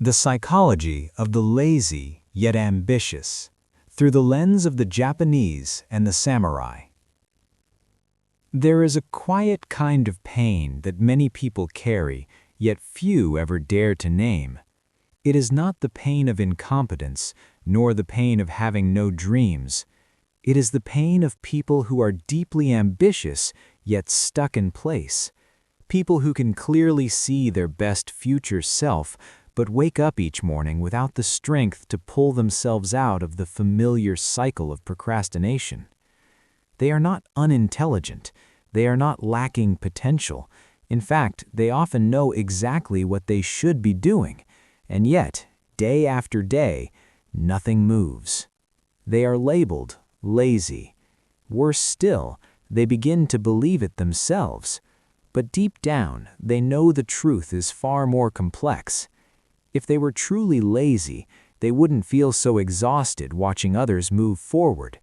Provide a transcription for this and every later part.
The psychology of the lazy yet ambitious, through the lens of the Japanese and the samurai. There is a quiet kind of pain that many people carry, yet few ever dare to name. It is not the pain of incompetence, nor the pain of having no dreams. It is the pain of people who are deeply ambitious, yet stuck in place. People who can clearly see their best future self, but wake up each morning without the strength to pull themselves out of the familiar cycle of procrastination. They are not unintelligent. They are not lacking potential. In fact, they often know exactly what they should be doing, and yet, day after day, nothing moves. They are labeled lazy. Worse still, they begin to believe it themselves. But deep down, they know the truth is far more complex. If they were truly lazy, they wouldn't feel so exhausted watching others move forward.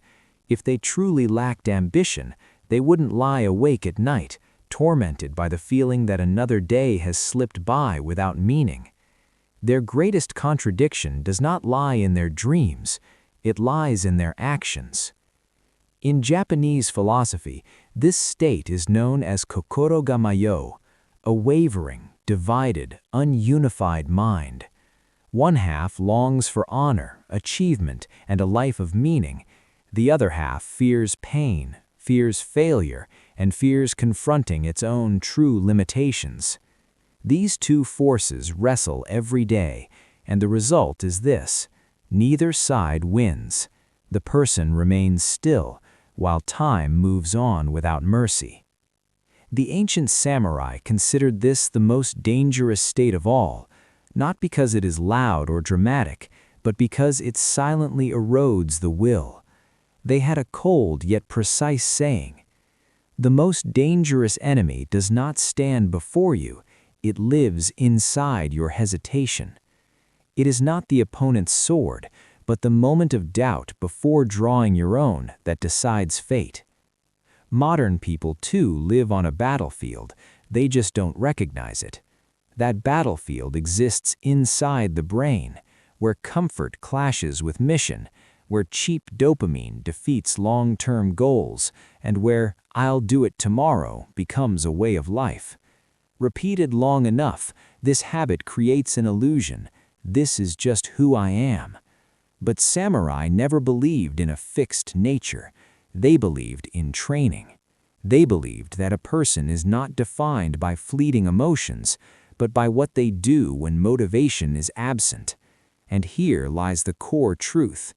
If they truly lacked ambition, they wouldn't lie awake at night, tormented by the feeling that another day has slipped by without meaning. Their greatest contradiction does not lie in their dreams, it lies in their actions. In Japanese philosophy, this state is known as kokoro ga mayo, a wavering, divided, ununified mind. One half longs for honor, achievement, and a life of meaning. The other half fears pain, fears failure, and fears confronting its own true limitations. These two forces wrestle every day, and the result is this: neither side wins. The person remains still, while time moves on without mercy. The ancient samurai considered this the most dangerous state of all, not because it is loud or dramatic, but because it silently erodes the will. They had a cold yet precise saying: "The most dangerous enemy does not stand before you, it lives inside your hesitation." It is not the opponent's sword, but the moment of doubt before drawing your own that decides fate. Modern people too live on a battlefield, they just don't recognize it. That battlefield exists inside the brain, where comfort clashes with mission, where cheap dopamine defeats long-term goals, and where "I'll do it tomorrow" becomes a way of life. Repeated long enough, this habit creates an illusion: this is just who I am. But samurai never believed in a fixed nature. They believed in training. They believed that a person is not defined by fleeting emotions, but by what they do when motivation is absent. And here lies the core truth.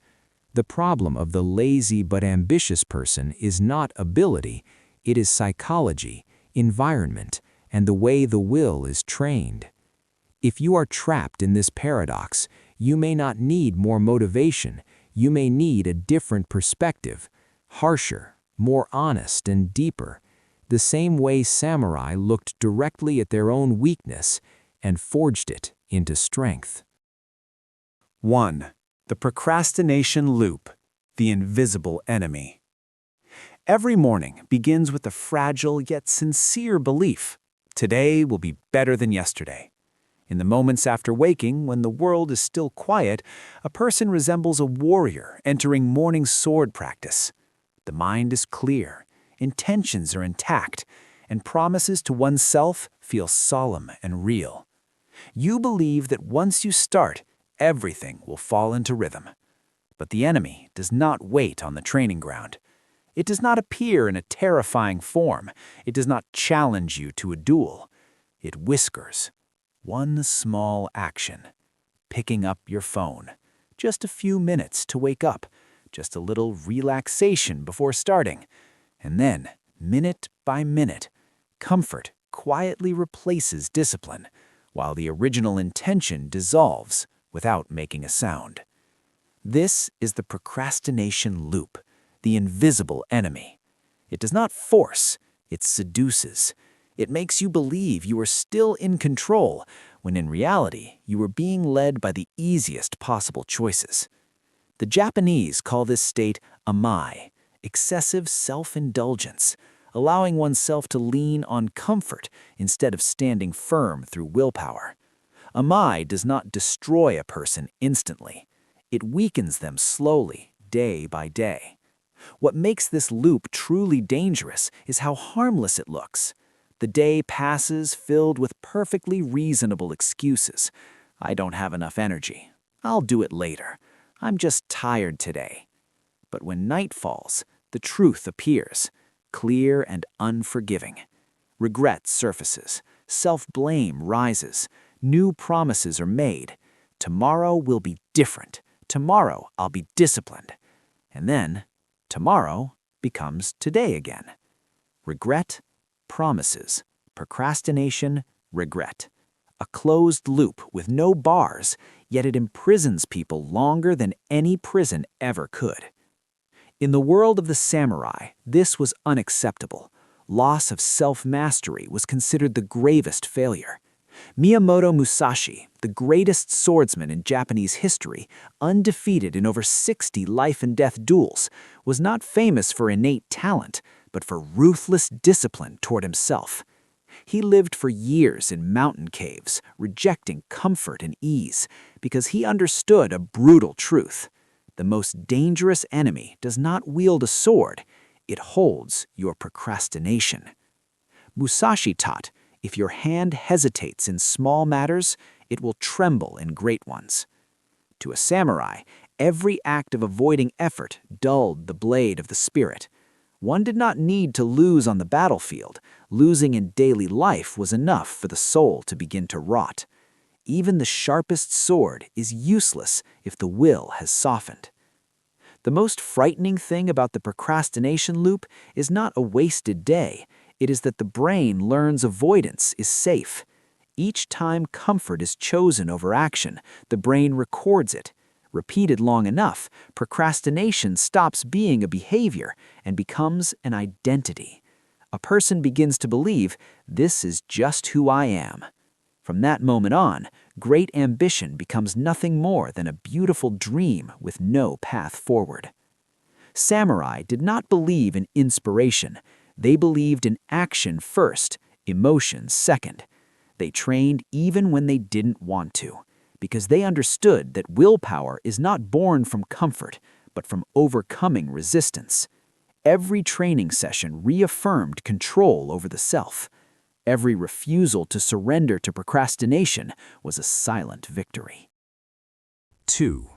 The problem of the lazy but ambitious person is not ability, it is psychology, environment, and the way the will is trained. If you are trapped in this paradox, you may not need more motivation, you may need a different perspective, harsher, more honest, and deeper, the same way samurai looked directly at their own weakness and forged it into strength. 1. The procrastination loop, the invisible enemy. Every morning begins with a fragile yet sincere belief: today will be better than yesterday. In the moments after waking, when the world is still quiet, a person resembles a warrior entering morning sword practice. The mind is clear, intentions are intact, and promises to oneself feel solemn and real. You believe that once you start, everything will fall into rhythm. But the enemy does not wait on the training ground. It does not appear in a terrifying form. It does not challenge you to a duel. It whispers. One small action. Picking up your phone. Just a few minutes to wake up. Just a little relaxation before starting. And then, minute by minute, comfort quietly replaces discipline, while the original intention dissolves without making a sound. This is the procrastination loop, the invisible enemy. It does not force, it seduces. It makes you believe you are still in control, when in reality you are being led by the easiest possible choices. The Japanese call this state amai, excessive self-indulgence, allowing oneself to lean on comfort instead of standing firm through willpower. Amai does not destroy a person instantly. It weakens them slowly, day by day. What makes this loop truly dangerous is how harmless it looks. The day passes filled with perfectly reasonable excuses. I don't have enough energy. I'll do it later. I'm just tired today. But when night falls, the truth appears, clear and unforgiving. Regret surfaces, self-blame rises, new promises are made. Tomorrow will be different. Tomorrow I'll be disciplined. And then, tomorrow becomes today again. Regret, promises, procrastination, regret. A closed loop with no bars, yet it imprisons people longer than any prison ever could. In the world of the samurai, this was unacceptable. Loss of self-mastery was considered the gravest failure. Miyamoto Musashi, the greatest swordsman in Japanese history, undefeated in over 60 life-and-death duels, was not famous for innate talent, but for ruthless discipline toward himself. He lived for years in mountain caves, rejecting comfort and ease, because he understood a brutal truth. The most dangerous enemy does not wield a sword, it holds your procrastination. Musashi taught, if your hand hesitates in small matters, it will tremble in great ones. To a samurai, every act of avoiding effort dulled the blade of the spirit. One did not need to lose on the battlefield. Losing in daily life was enough for the soul to begin to rot. Even the sharpest sword is useless if the will has softened. The most frightening thing about the procrastination loop is not a wasted day. It is that the brain learns avoidance is safe. Each time comfort is chosen over action, the brain records it. Repeated long enough, procrastination stops being a behavior and becomes an identity. A person begins to believe, this is just who I am. From that moment on, great ambition becomes nothing more than a beautiful dream with no path forward. Samurai did not believe in inspiration. They believed in action first, emotion second. They trained even when they didn't want to, because they understood that willpower is not born from comfort, but from overcoming resistance. Every training session reaffirmed control over the self. Every refusal to surrender to procrastination was a silent victory. 2.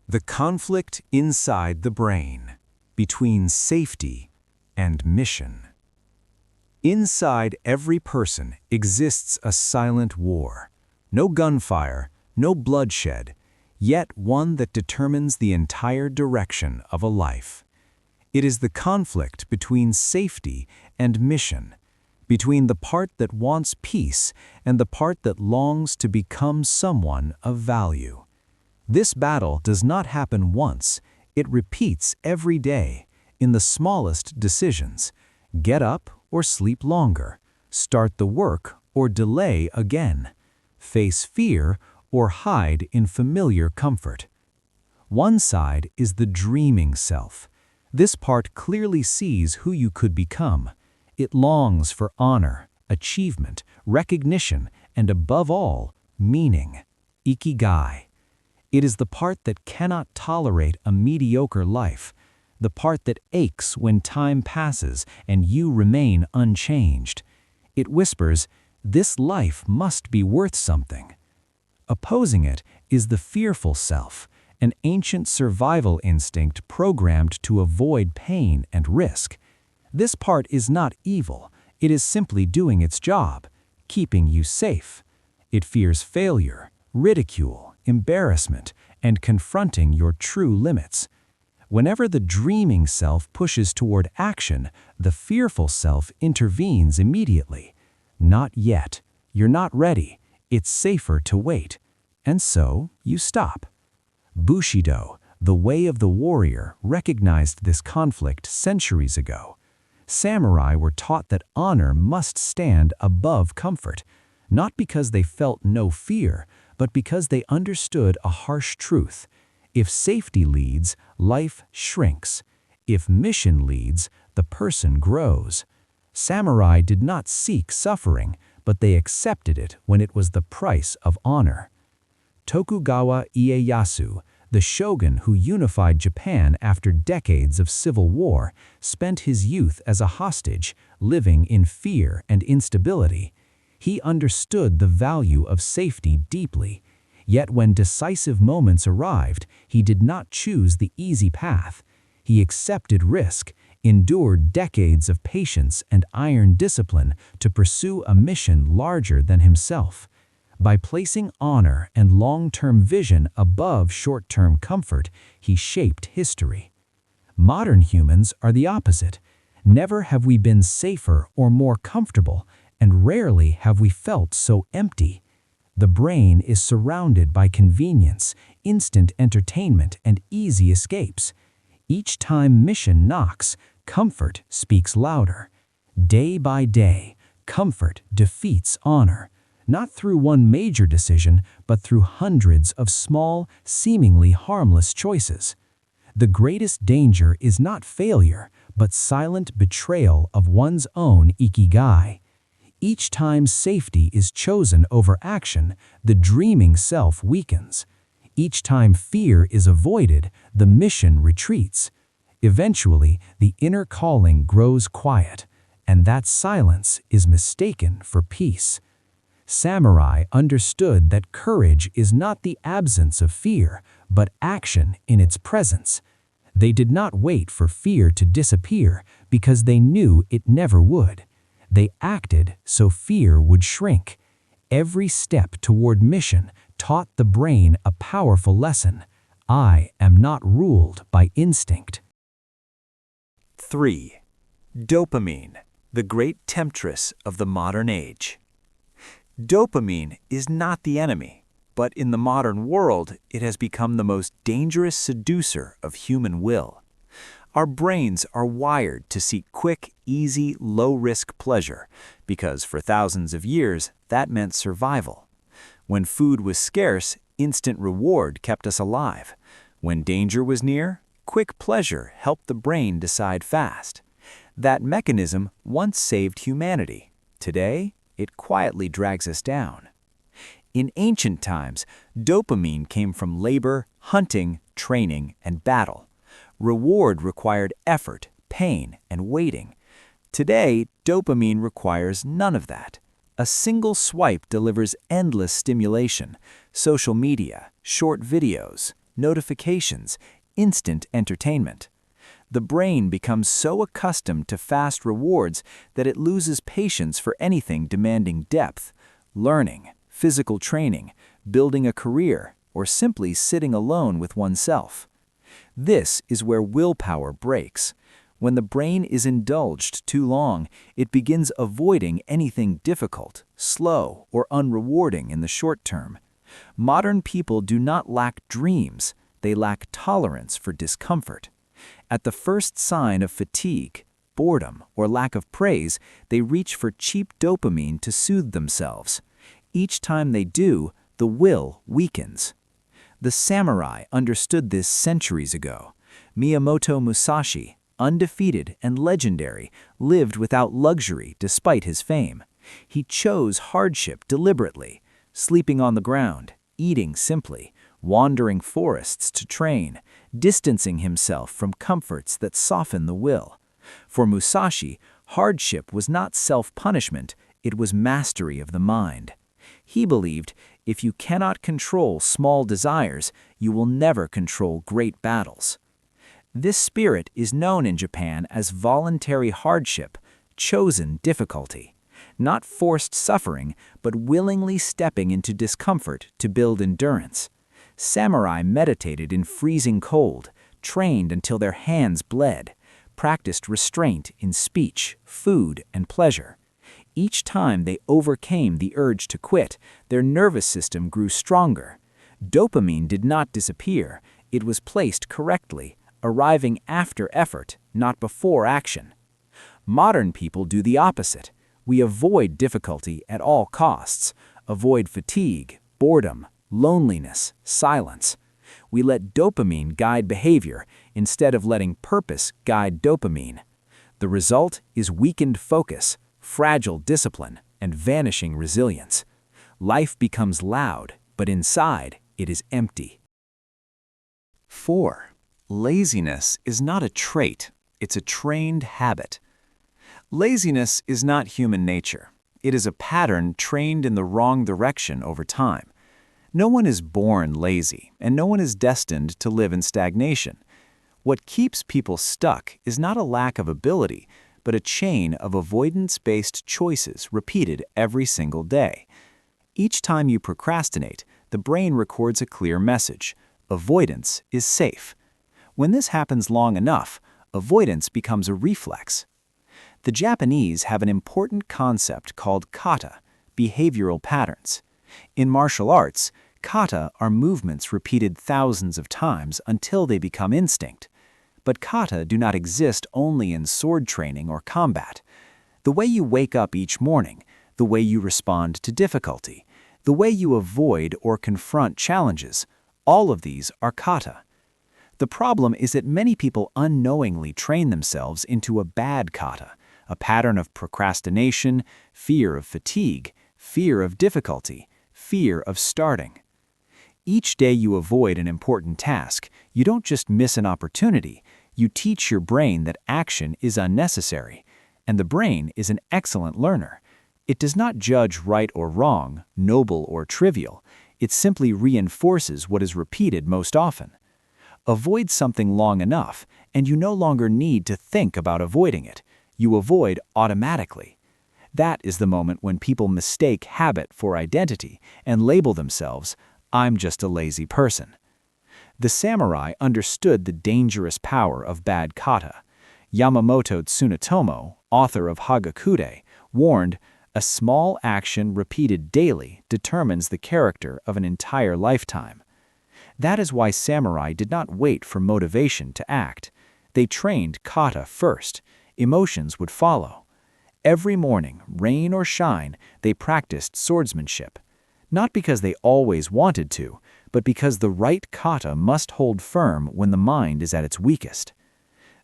The conflict inside the brain, between safety and mission. Inside every person exists a silent war. No gunfire, no bloodshed, yet one that determines the entire direction of a life. It is the conflict between safety and mission, between the part that wants peace and the part that longs to become someone of value. This battle does not happen once, it repeats every day, in the smallest decisions. Get up or sleep longer, start the work or delay again, face fear or hide in familiar comfort. One side is the dreaming self. This part clearly sees who you could become. It longs for honor, achievement, recognition, and above all, meaning, ikigai. It is the part that cannot tolerate a mediocre life, the part that aches when time passes and you remain unchanged. It whispers, this life must be worth something. Opposing it is the fearful self, an ancient survival instinct programmed to avoid pain and risk. This part is not evil, it is simply doing its job, keeping you safe. It fears failure, ridicule, embarrassment, and confronting your true limits. Whenever the dreaming self pushes toward action, the fearful self intervenes immediately. Not yet. You're not ready. It's safer to wait. And so, you stop. Bushido, the way of the warrior, recognized this conflict centuries ago. Samurai were taught that honor must stand above comfort, not because they felt no fear, but because they understood a harsh truth. If safety leads, life shrinks. If mission leads, the person grows. Samurai did not seek suffering, but they accepted it when it was the price of honor. Tokugawa Ieyasu, the shogun who unified Japan after decades of civil war, spent his youth as a hostage, living in fear and instability. He understood the value of safety deeply. Yet when decisive moments arrived, he did not choose the easy path. He accepted risk, endured decades of patience and iron discipline to pursue a mission larger than himself. By placing honor and long-term vision above short-term comfort, he shaped history. Modern humans are the opposite. Never have we been safer or more comfortable, and rarely have we felt so empty. The brain is surrounded by convenience, instant entertainment, and easy escapes. Each time mission knocks, comfort speaks louder. Day by day, comfort defeats honor. Not through one major decision, but through hundreds of small, seemingly harmless choices. The greatest danger is not failure, but silent betrayal of one's own ikigai. Each time safety is chosen over action, the dreaming self weakens. Each time fear is avoided, the mission retreats. Eventually, the inner calling grows quiet, and that silence is mistaken for peace. Samurai understood that courage is not the absence of fear, but action in its presence. They did not wait for fear to disappear because they knew it never would. They acted so fear would shrink. Every step toward mission taught the brain a powerful lesson. I am not ruled by instinct. 3. Dopamine, the great temptress of the modern age. Dopamine is not the enemy, but in the modern world, it has become the most dangerous seducer of human will. Our brains are wired to seek quick, easy, low-risk pleasure, because for thousands of years, that meant survival. When food was scarce, instant reward kept us alive. When danger was near, quick pleasure helped the brain decide fast. That mechanism once saved humanity. Today, it quietly drags us down. In ancient times, dopamine came from labor, hunting, training, and battle. Reward required effort, pain, and waiting. Today, dopamine requires none of that. A single swipe delivers endless stimulation, social media, short videos, notifications, instant entertainment. The brain becomes so accustomed to fast rewards that it loses patience for anything demanding depth, learning, physical training, building a career, or simply sitting alone with oneself. This is where willpower breaks. When the brain is indulged too long, it begins avoiding anything difficult, slow, or unrewarding in the short term. Modern people do not lack dreams, they lack tolerance for discomfort. At the first sign of fatigue, boredom, or lack of praise, they reach for cheap dopamine to soothe themselves. Each time they do, the will weakens. The samurai understood this centuries ago. Miyamoto Musashi, undefeated and legendary, lived without luxury despite his fame. He chose hardship deliberately, sleeping on the ground, eating simply, wandering forests to train, distancing himself from comforts that soften the will. For Musashi, hardship was not self-punishment, it was mastery of the mind. He believed, if you cannot control small desires, you will never control great battles. This spirit is known in Japan as voluntary hardship, chosen difficulty. Not forced suffering, but willingly stepping into discomfort to build endurance. Samurai meditated in freezing cold, trained until their hands bled, practiced restraint in speech, food, and pleasure. Each time they overcame the urge to quit, their nervous system grew stronger. Dopamine did not disappear, it was placed correctly, arriving after effort, not before action. Modern people do the opposite. We avoid difficulty at all costs, avoid fatigue, boredom, loneliness, silence. We let dopamine guide behavior instead of letting purpose guide dopamine. The result is weakened focus, fragile discipline, and vanishing resilience. Life becomes loud, but inside it is empty. 4. Laziness is not a trait, it's a trained habit. Laziness is not human nature. It is a pattern trained in the wrong direction over time. No one is born lazy, and no one is destined to live in stagnation. What keeps people stuck is not a lack of ability, but a chain of avoidance-based choices repeated every single day. Each time you procrastinate, the brain records a clear message: avoidance is safe. When this happens long enough, avoidance becomes a reflex. The Japanese have an important concept called kata, behavioral patterns. In martial arts, kata are movements repeated thousands of times until they become instinct. But kata do not exist only in sword training or combat. The way you wake up each morning, the way you respond to difficulty, the way you avoid or confront challenges, all of these are kata. The problem is that many people unknowingly train themselves into a bad kata, a pattern of procrastination, fear of fatigue, fear of difficulty, fear of starting. Each day you avoid an important task, you don't just miss an opportunity, you teach your brain that action is unnecessary. And the brain is an excellent learner. It does not judge right or wrong, noble or trivial. It simply reinforces what is repeated most often. Avoid something long enough, and you no longer need to think about avoiding it. You avoid automatically. That is the moment when people mistake habit for identity and label themselves, "I'm just a lazy person." The samurai understood the dangerous power of bad kata. Yamamoto Tsunetomo, author of Hagakure, warned, "A small action repeated daily determines the character of an entire lifetime." That is why samurai did not wait for motivation to act. They trained kata first. Emotions would follow. Every morning, rain or shine, they practiced swordsmanship. Not because they always wanted to, but because the right kata must hold firm when the mind is at its weakest.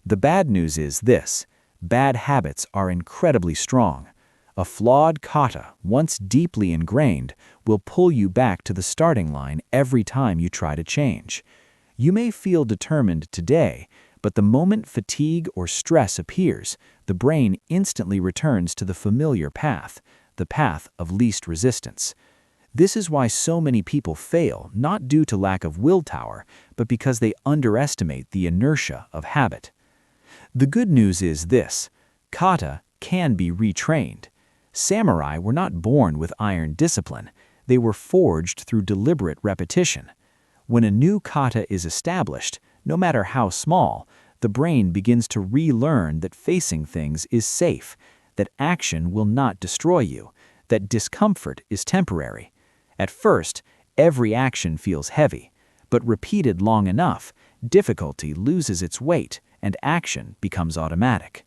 The bad news is this: bad habits are incredibly strong. A flawed kata, once deeply ingrained, will pull you back to the starting line every time you try to change. You may feel determined today, but the moment fatigue or stress appears, the brain instantly returns to the familiar path, the path of least resistance. This is why so many people fail, not due to lack of willpower, but because they underestimate the inertia of habit. The good news is this: kata can be retrained. Samurai were not born with iron discipline. They were forged through deliberate repetition. When a new kata is established, no matter how small, the brain begins to relearn that facing things is safe, that action will not destroy you, that discomfort is temporary. At first, every action feels heavy, but repeated long enough, difficulty loses its weight and action becomes automatic.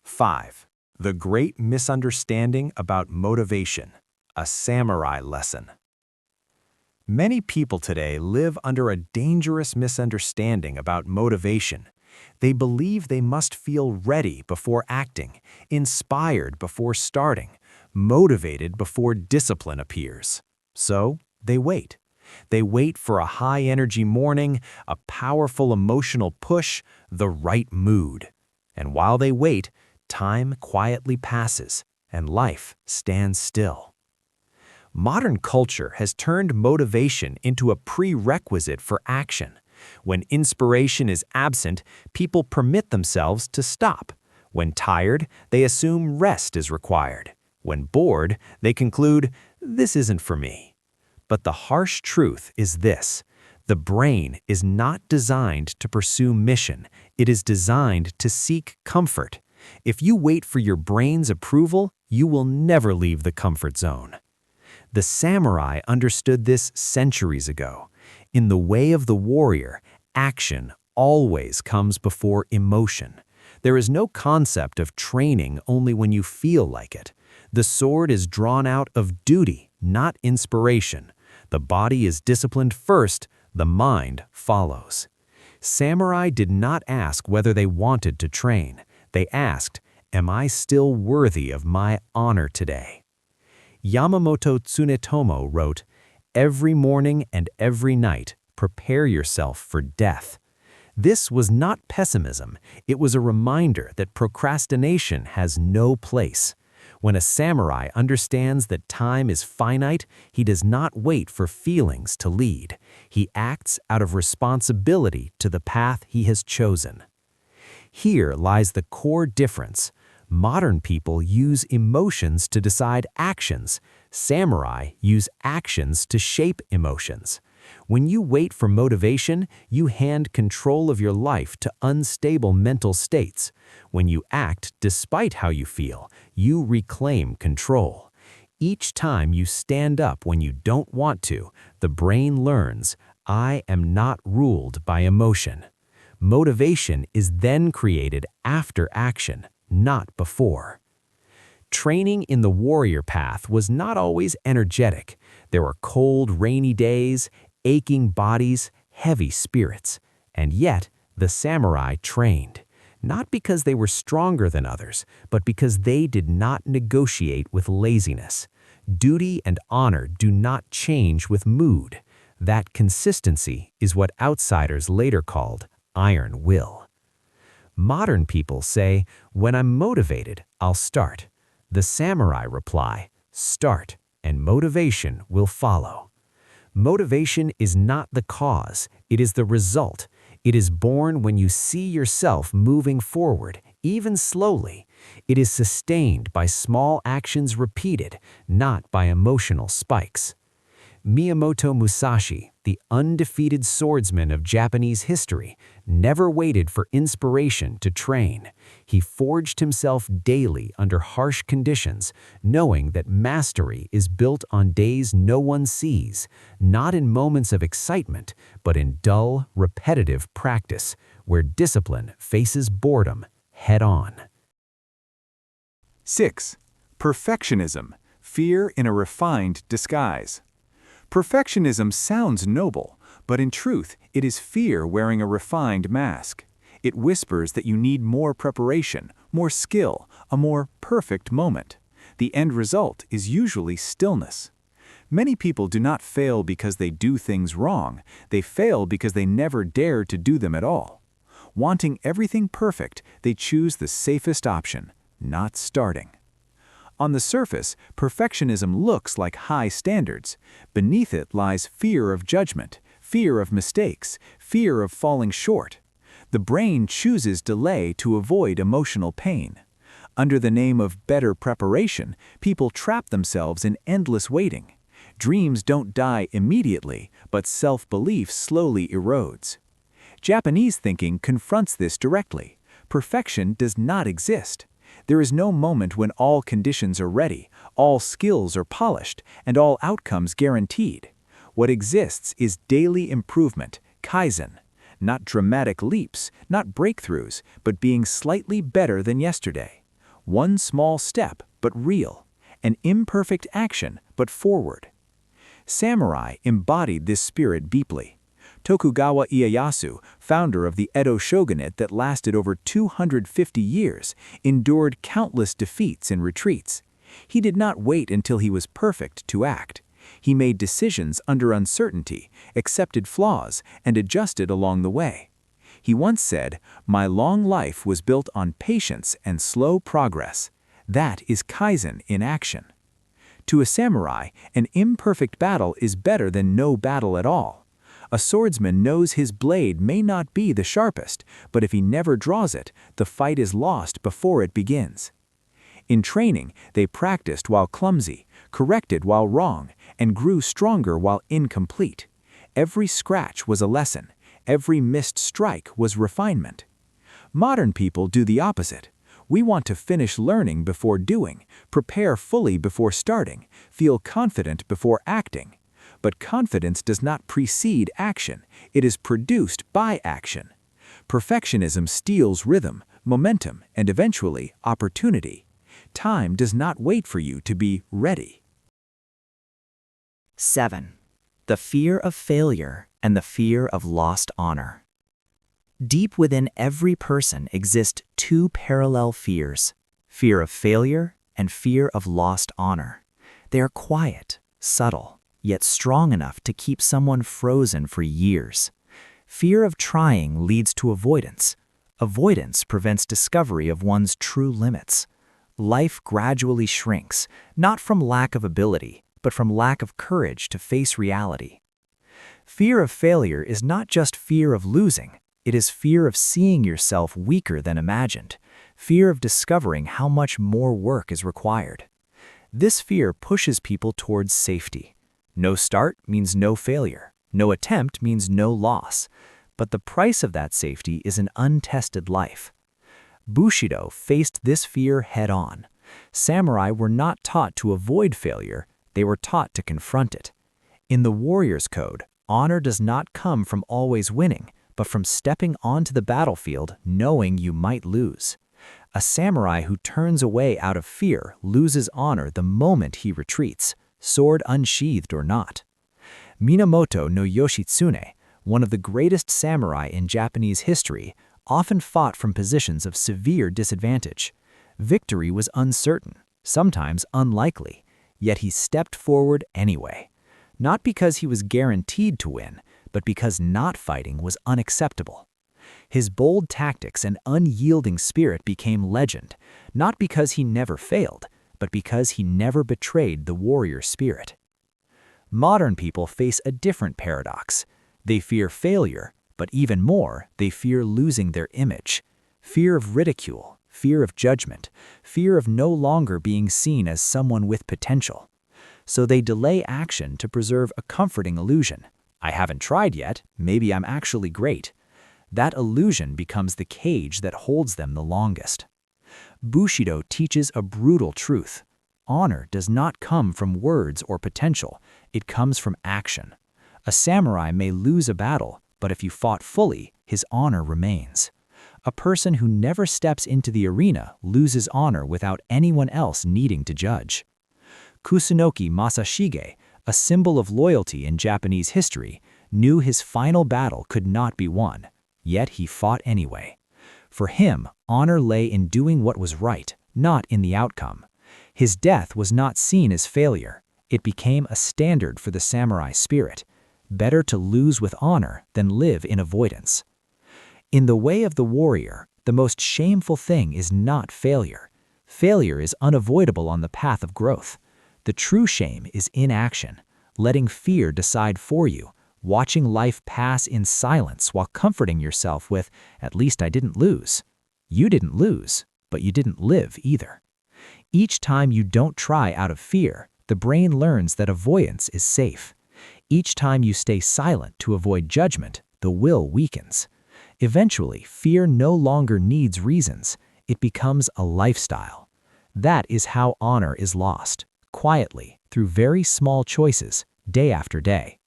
5. The great misunderstanding about motivation, a samurai lesson. Many people today live under a dangerous misunderstanding about motivation. They believe they must feel ready before acting, inspired before starting, motivated before discipline appears. So, they wait. They wait for a high-energy morning, a powerful emotional push, the right mood. And while they wait, time quietly passes, and life stands still. Modern culture has turned motivation into a prerequisite for action. When inspiration is absent, people permit themselves to stop. When tired, they assume rest is required. When bored, they conclude, "This isn't for me." But the harsh truth is this: the brain is not designed to pursue mission, it is designed to seek comfort. If you wait for your brain's approval, you will never leave the comfort zone. The samurai understood this centuries ago. In the way of the warrior, action always comes before emotion. There is no concept of training only when you feel like it. The sword is drawn out of duty, not inspiration. The body is disciplined first, the mind follows. Samurai did not ask whether they wanted to train. They asked, Am I still worthy of my honor today? Yamamoto Tsunetomo wrote, "Every morning and every night, prepare yourself for death." This was not pessimism, it was a reminder that procrastination has no place. When a samurai understands that time is finite, he does not wait for feelings to lead. He acts out of responsibility to the path he has chosen. Here lies the core difference. Modern people use emotions to decide actions. Samurai use actions to shape emotions. When you wait for motivation, you hand control of your life to unstable mental states. When you act despite how you feel, you reclaim control. Each time you stand up when you don't want to, the brain learns, I am not ruled by emotion. Motivation is then created after action, not before. Training in the warrior path was not always energetic. There were cold, rainy days, aching bodies, heavy spirits. And yet, the samurai trained, not because they were stronger than others, but because they did not negotiate with laziness. Duty and honor do not change with mood. That consistency is what outsiders later called iron will. Modern people say, when I'm motivated, I'll start. The samurai reply, start, and motivation will follow. Motivation is not the cause, it is the result. It is born when you see yourself moving forward, even slowly. It is sustained by small actions repeated, not by emotional spikes. Miyamoto Musashi, the undefeated swordsman of Japanese history, never waited for inspiration to train. He forged himself daily under harsh conditions, knowing that mastery is built on days no one sees, not in moments of excitement, but in dull, repetitive practice, where discipline faces boredom head-on. 6. Perfectionism, fear in a refined disguise. Perfectionism sounds noble, but in truth, it is fear wearing a refined mask. It whispers that you need more preparation, more skill, a more perfect moment. The end result is usually stillness. Many people do not fail because they do things wrong. They fail because they never dare to do them at all. Wanting everything perfect, they choose the safest option, not starting. On the surface, perfectionism looks like high standards. Beneath it lies fear of judgment, fear of mistakes, fear of falling short. The brain chooses delay to avoid emotional pain. Under the name of better preparation, people trap themselves in endless waiting. Dreams don't die immediately, but self-belief slowly erodes. Japanese thinking confronts this directly. Perfection does not exist. There is no moment when all conditions are ready, all skills are polished, and all outcomes guaranteed. What exists is daily improvement, Kaizen. Not dramatic leaps, not breakthroughs, but being slightly better than yesterday. One small step, but real. An imperfect action, but forward. Samurai embodied this spirit deeply. Tokugawa Ieyasu, founder of the Edo shogunate that lasted over 250 years, endured countless defeats and retreats. He did not wait until he was perfect to act. He made decisions under uncertainty, accepted flaws, and adjusted along the way. He once said, "My long life was built on patience and slow progress." That is Kaizen in action. To a samurai, an imperfect battle is better than no battle at all. A swordsman knows his blade may not be the sharpest, but if he never draws it, the fight is lost before it begins. In training, they practiced while clumsy, corrected while wrong, and grew stronger while incomplete. Every scratch was a lesson. Every missed strike was refinement. Modern people do the opposite. We want to finish learning before doing, prepare fully before starting, feel confident before acting. But confidence does not precede action, it is produced by action. Perfectionism steals rhythm, momentum, and eventually opportunity. Time does not wait for you to be ready. 7. The fear of failure and the fear of lost honor. Deep within every person exist two parallel fears: fear of failure and fear of lost honor. They are quiet, subtle, yet strong enough to keep someone frozen for years. Fear of trying leads to avoidance. Avoidance prevents discovery of one's true limits. Life gradually shrinks, not from lack of ability, but from lack of courage to face reality. Fear of failure is not just fear of losing, it is fear of seeing yourself weaker than imagined, fear of discovering how much more work is required. This fear pushes people towards safety. No start means no failure. No attempt means no loss. But the price of that safety is an untested life. Bushido faced this fear head-on. Samurai were not taught to avoid failure, they were taught to confront it. In the warrior's code, honor does not come from always winning, but from stepping onto the battlefield knowing you might lose. A samurai who turns away out of fear loses honor the moment he retreats, sword unsheathed or not. Minamoto no Yoshitsune, one of the greatest samurai in Japanese history, often fought from positions of severe disadvantage. Victory was uncertain, sometimes unlikely, yet he stepped forward anyway. Not because he was guaranteed to win, but because not fighting was unacceptable. His bold tactics and unyielding spirit became legend, not because he never failed, but because he never betrayed the warrior spirit. Modern people face a different paradox. They fear failure, but even more, they fear losing their image. Fear of ridicule, fear of judgment, fear of no longer being seen as someone with potential. So they delay action to preserve a comforting illusion. I haven't tried yet, maybe I'm actually great. That illusion becomes the cage that holds them the longest. Bushido teaches a brutal truth. Honor does not come from words or potential, it comes from action. A samurai may lose a battle, but if you fought fully, his honor remains. A person who never steps into the arena loses honor without anyone else needing to judge. Kusunoki Masashige, a symbol of loyalty in Japanese history, knew his final battle could not be won, yet he fought anyway. For him, honor lay in doing what was right, not in the outcome. His death was not seen as failure. It became a standard for the samurai spirit. Better to lose with honor than live in avoidance. In the way of the warrior, the most shameful thing is not failure. Failure is unavoidable on the path of growth. The true shame is inaction, letting fear decide for you, watching life pass in silence while comforting yourself with, "At least I didn't lose." You didn't lose, but you didn't live either. Each time you don't try out of fear, the brain learns that avoidance is safe. Each time you stay silent to avoid judgment, the will weakens. Eventually, fear no longer needs reasons. It becomes a lifestyle. That is how honor is lost, quietly, through very small choices, day after day.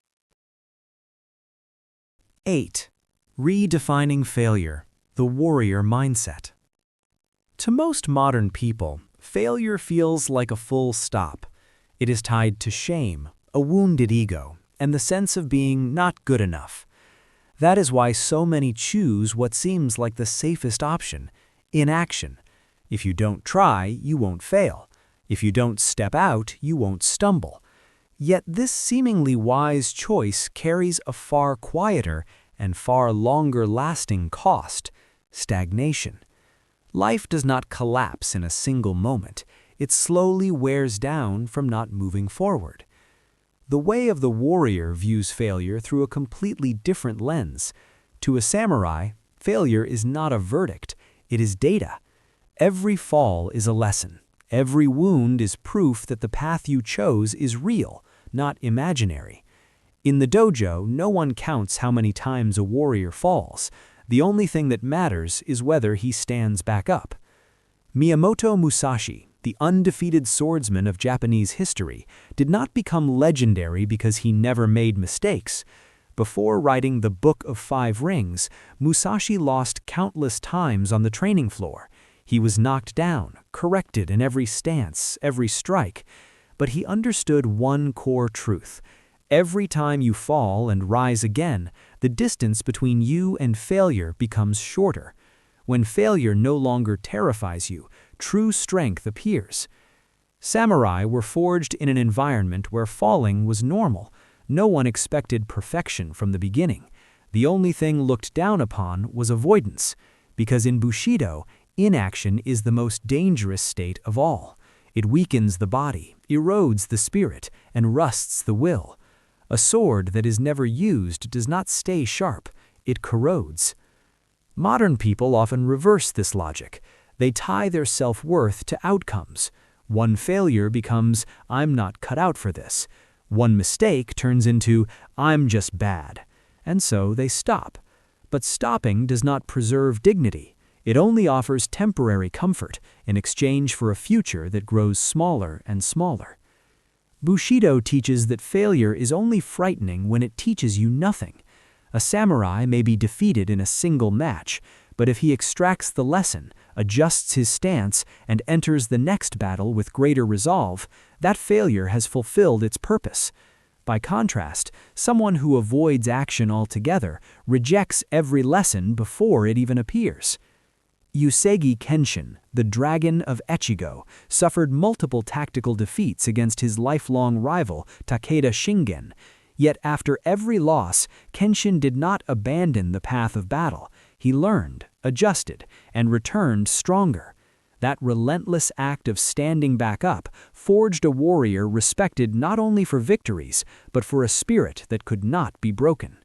8. Redefining failure, the warrior mindset. To most modern people, failure feels like a full stop. It is tied to shame, a wounded ego, and the sense of being not good enough. That is why so many choose what seems like the safest option, inaction. If you don't try, you won't fail. If you don't step out, you won't stumble. Yet this seemingly wise choice carries a far quieter and far longer-lasting cost: stagnation. Life does not collapse in a single moment. It slowly wears down from not moving forward. The way of the warrior views failure through a completely different lens. To a samurai, failure is not a verdict, it is data. Every fall is a lesson. Every wound is proof that the path you chose is real, not imaginary. In the dojo, no one counts how many times a warrior falls. The only thing that matters is whether he stands back up. Miyamoto Musashi, the undefeated swordsman of Japanese history, did not become legendary because he never made mistakes. Before writing the Book of Five Rings, Musashi lost countless times on the training floor. He was knocked down, corrected in every stance, every strike. But he understood one core truth. Every time you fall and rise again, the distance between you and failure becomes shorter. When failure no longer terrifies you, true strength appears. Samurai were forged in an environment where falling was normal. No one expected perfection from the beginning. The only thing looked down upon was avoidance, because in Bushido, inaction is the most dangerous state of all. It weakens the body, erodes the spirit, and rusts the will. A sword that is never used does not stay sharp, it corrodes. Modern people often reverse this logic. They tie their self-worth to outcomes. One failure becomes, "I'm not cut out for this." One mistake turns into, "I'm just bad." And so they stop. But stopping does not preserve dignity. It only offers temporary comfort in exchange for a future that grows smaller and smaller. Bushido teaches that failure is only frightening when it teaches you nothing. A samurai may be defeated in a single match, but if he extracts the lesson, adjusts his stance, and enters the next battle with greater resolve, that failure has fulfilled its purpose. By contrast, someone who avoids action altogether rejects every lesson before it even appears. Usagi Kenshin, the dragon of Echigo, suffered multiple tactical defeats against his lifelong rival Takeda Shingen. Yet after every loss, Kenshin did not abandon the path of battle. He learned, adjusted, and returned stronger. That relentless act of standing back up forged a warrior respected not only for victories, but for a spirit that could not be broken.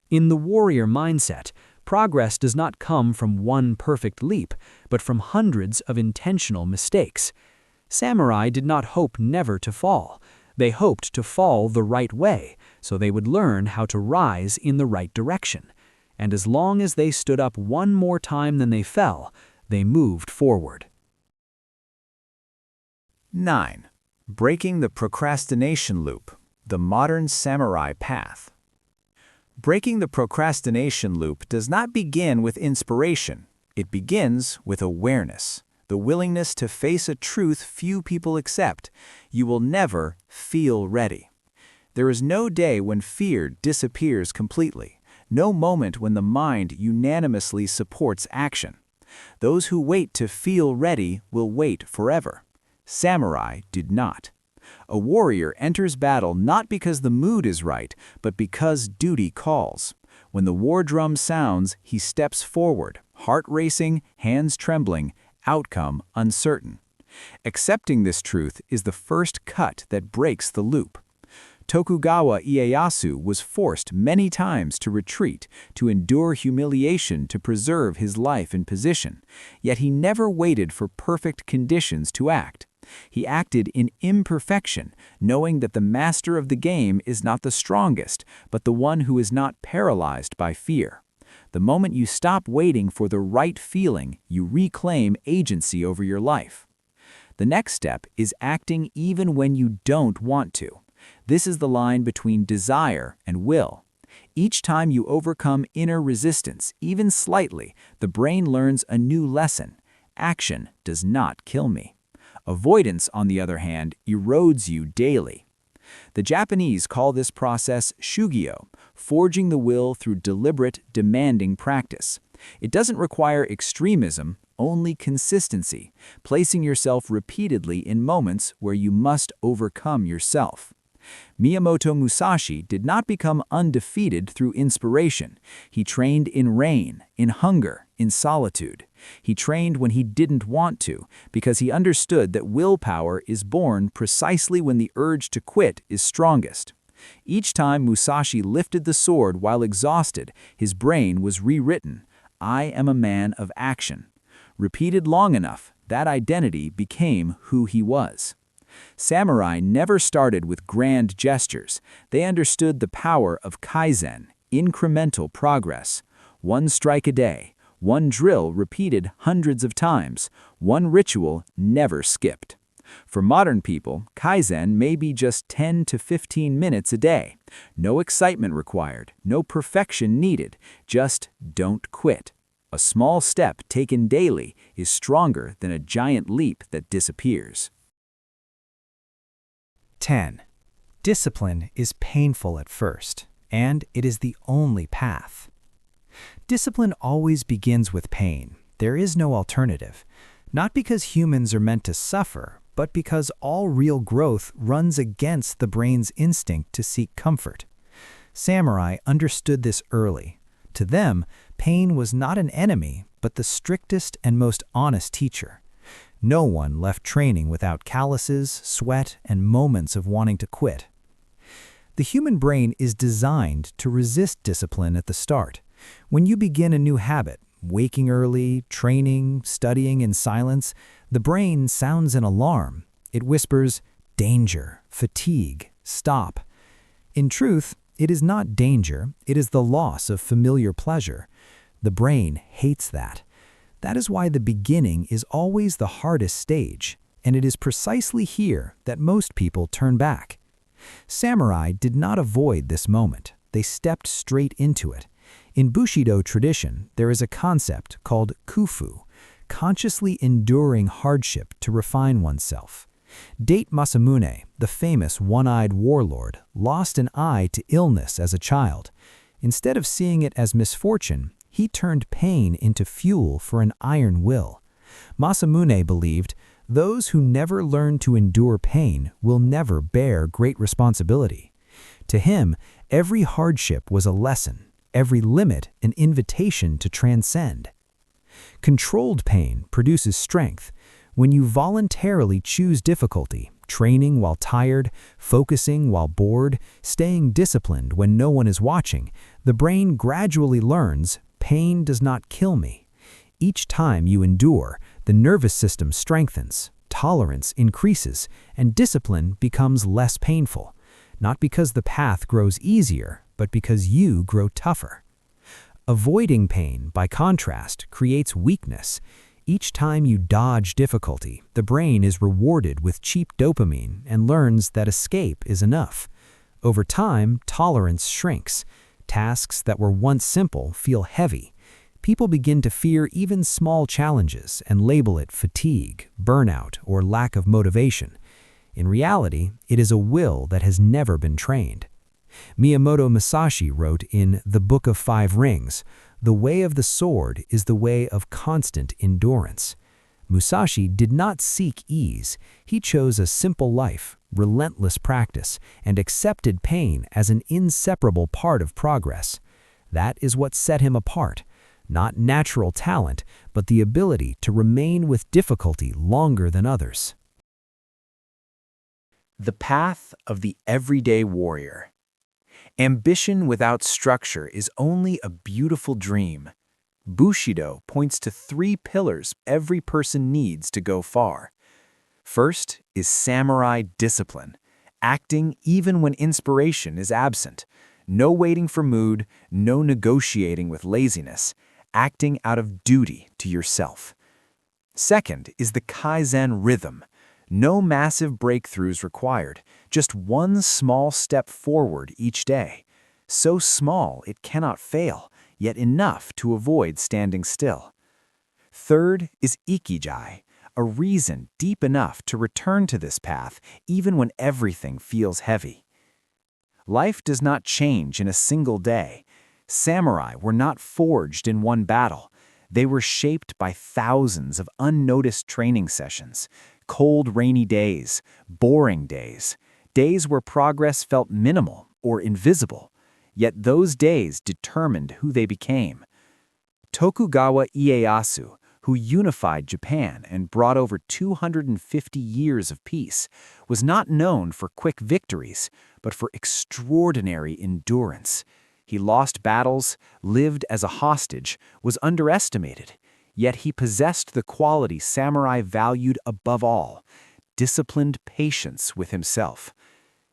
In the warrior mindset, progress does not come from one perfect leap, but from hundreds of intentional mistakes. Samurai did not hope never to fall. They hoped to fall the right way, so they would learn how to rise in the right direction. And as long as they stood up one more time than they fell, they moved forward. 9. Breaking the procrastination loop, the modern samurai path. Breaking the procrastination loop does not begin with inspiration. It begins with awareness, the willingness to face a truth few people accept. You will never feel ready. There is no day when fear disappears completely, no moment when the mind unanimously supports action. Those who wait to feel ready will wait forever. Samurai did not. A warrior enters battle not because the mood is right, but because duty calls. When the war drum sounds, he steps forward, heart racing, hands trembling, outcome uncertain. Accepting this truth is the first cut that breaks the loop. Tokugawa Ieyasu was forced many times to retreat, to endure humiliation to preserve his life and position, yet he never waited for perfect conditions to act. He acted in imperfection, knowing that the master of the game is not the strongest, but the one who is not paralyzed by fear. The moment you stop waiting for the right feeling, you reclaim agency over your life. The next step is acting even when you don't want to. This is the line between desire and will. Each time you overcome inner resistance, even slightly, the brain learns a new lesson. Action does not kill me. Avoidance, on the other hand, erodes you daily. The Japanese call this process shugyo, forging the will through deliberate, demanding practice. It doesn't require extremism, only consistency, placing yourself repeatedly in moments where you must overcome yourself. Miyamoto Musashi did not become undefeated through inspiration. He trained in rain, in hunger, in solitude. He trained when he didn't want to, because he understood that willpower is born precisely when the urge to quit is strongest. Each time Musashi lifted the sword while exhausted, his brain was rewritten. I am a man of action. Repeated long enough, that identity became who he was. Samurai never started with grand gestures. They understood the power of Kaizen, incremental progress. One strike a day, one drill repeated hundreds of times, one ritual never skipped. For modern people, Kaizen may be just 10 to 15 minutes a day. No excitement required, no perfection needed, just don't quit. A small step taken daily is stronger than a giant leap that disappears. 10. Discipline is painful at first, and it is the only path. Discipline always begins with pain. There is no alternative. Not because humans are meant to suffer, but because all real growth runs against the brain's instinct to seek comfort. Samurai understood this early. To them, pain was not an enemy, but the strictest and most honest teacher. No one left training without calluses, sweat, and moments of wanting to quit. The human brain is designed to resist discipline at the start. When you begin a new habit, waking early, training, studying in silence, the brain sounds an alarm. It whispers, danger, fatigue, stop. In truth, it is not danger, it is the loss of familiar pleasure. The brain hates that. That is why the beginning is always the hardest stage, and it is precisely here that most people turn back. Samurai did not avoid this moment. They stepped straight into it. In Bushido tradition, there is a concept called kufu, consciously enduring hardship to refine oneself. Date Masamune, the famous one-eyed warlord, lost an eye to illness as a child. Instead of seeing it as misfortune, he turned pain into fuel for an iron will. Masamune believed, those who never learn to endure pain will never bear great responsibility. To him, every hardship was a lesson, every limit an invitation to transcend. Controlled pain produces strength. When you voluntarily choose difficulty, training while tired, focusing while bored, staying disciplined when no one is watching, the brain gradually learns, pain does not kill me. Each time you endure, the nervous system strengthens, tolerance increases, and discipline becomes less painful. Not because the path grows easier, but because you grow tougher. Avoiding pain, by contrast, creates weakness. Each time you dodge difficulty, the brain is rewarded with cheap dopamine and learns that escape is enough. Over time, tolerance shrinks. Tasks that were once simple feel heavy. People begin to fear even small challenges and label it fatigue, burnout, or lack of motivation. In reality, it is a will that has never been trained. Miyamoto Musashi wrote in The Book of Five Rings, "The way of the sword is the way of constant endurance." Musashi did not seek ease. He chose a simple life, relentless practice, and accepted pain as an inseparable part of progress. That is what set him apart. Not natural talent, but the ability to remain with difficulty longer than others. The path of the everyday warrior. Ambition without structure is only a beautiful dream. Bushido points to 3 pillars every person needs to go far. First is samurai discipline, acting even when inspiration is absent. No waiting for mood, no negotiating with laziness, acting out of duty to yourself. Second is the Kaizen rhythm. No massive breakthroughs required, just one small step forward each day. So small it cannot fail, yet enough to avoid standing still. Third is Ikijai, a reason deep enough to return to this path even when everything feels heavy. Life does not change in a single day. Samurai were not forged in one battle. They were shaped by thousands of unnoticed training sessions, cold, rainy days, boring days, days where progress felt minimal or invisible. Yet those days determined who they became. Tokugawa Ieyasu, who unified Japan and brought over 250 years of peace, was not known for quick victories, but for extraordinary endurance. He lost battles, lived as a hostage, was underestimated, yet he possessed the quality samurai valued above all: disciplined patience with himself.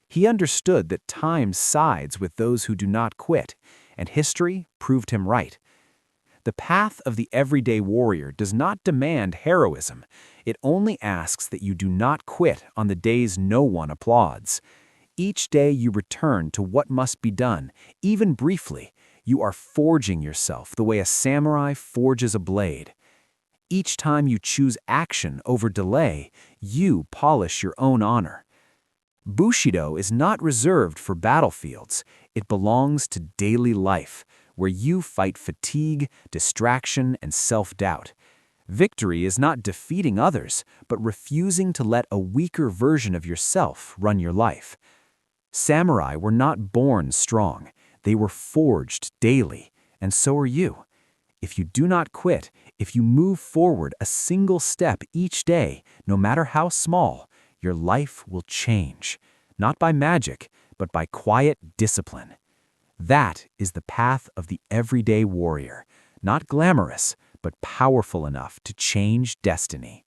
He understood that time sides with those who do not quit, and history proved him right. The path of the everyday warrior does not demand heroism. It only asks that you do not quit on the days no one applauds. Each day you return to what must be done, even briefly, you are forging yourself the way a samurai forges a blade. Each time you choose action over delay, you polish your own honor. Bushido is not reserved for battlefields. It belongs to daily life, where you fight fatigue, distraction, and self-doubt. Victory is not defeating others, but refusing to let a weaker version of yourself run your life. Samurai were not born strong. They were forged daily, and so are you. If you do not quit, if you move forward a single step each day, no matter how small, your life will change. Not by magic, but by quiet discipline. That is the path of the everyday warrior, not glamorous, but powerful enough to change destiny.